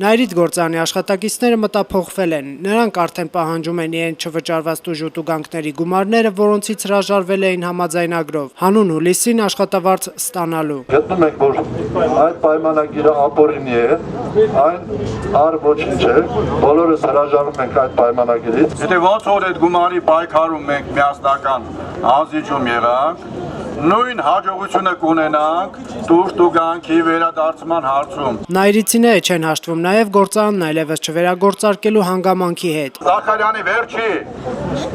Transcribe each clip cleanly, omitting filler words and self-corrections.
Նայիրիդ գործարանի աշխատակիցները մտափոխվել են, նրանք արդեն պահանջում են իրենց չվճարված տուժուտուգանքների գումարները, որոնցից հրաժարվել էին համաձայնագրով, հանուն հուլիսին աշխատավարձ ստանալու։ Գտնում ենք, որ այդ պայմանագիրը ապօրինի է, այն ոչինչ է, բոլորս հրաժարվում ենք այդ պայմանագիրից։ Եթե ոնց որ այդ գումարի պայքարում մենք միասնական հանձիջում եղանք, նույն հաջողությունը կունենանք տուժուտուգանքի վերադարձման հարցում։ Նայիրիցիները չեն հաշտվում նաև գործարանն այլևս չվերագործարկելու հանգամանքի հետ։ Զաքարյանի վերջի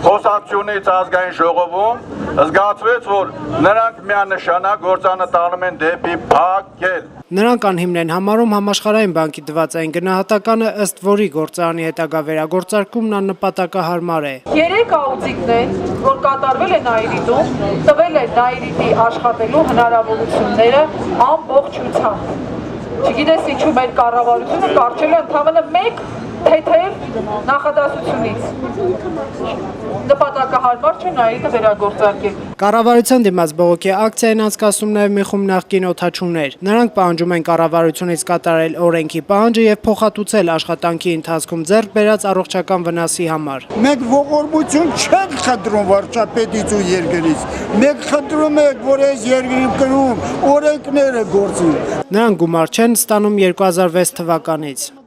խոսակցությունից ազգային ժողովում զգացվեց, որ նրանք միանշանակ գործարանը տանում են դեպի փակել։ Նրանք անհիմն են համարում համաշխարհային բանկի տված այն գնահատականը, ըստ որի գործարանի հետագա վերագործարկումն աննպատակահարմար է։ 3 աուդիտներ, որ կատարվել է Նայիրիդում, տվել է Նայիրիդի աշխատելու հնարավորությունները ամբողջությամբ։ Չգիտես ինչու մեր կառավարությունը կարճել է ընդհանրապես մեկ թեթև նախադասությունից։ Նպատակահարմար չէ Նայիրիդը վերագործարկել։ Կառավարության դիմաց բողոքի ակցիա են անցկացնում նաև մի խումբ նախկին օդաչուներ։ Նրանք պահանջում են կառավարությունից կատարել օրենքի պահանջը եւ փոխհատուցել աշխատանքի ընթացքում ձեռք բերած առողջական վնասի համար։ Մենք ողորմություն չենք խնդրում վարչապետից ու երկրից։ Մենք խնդրում ենք, որ այս երկրում օրենքները գործին։ Նրանք գումար չեն ստանում 2006 թվականից։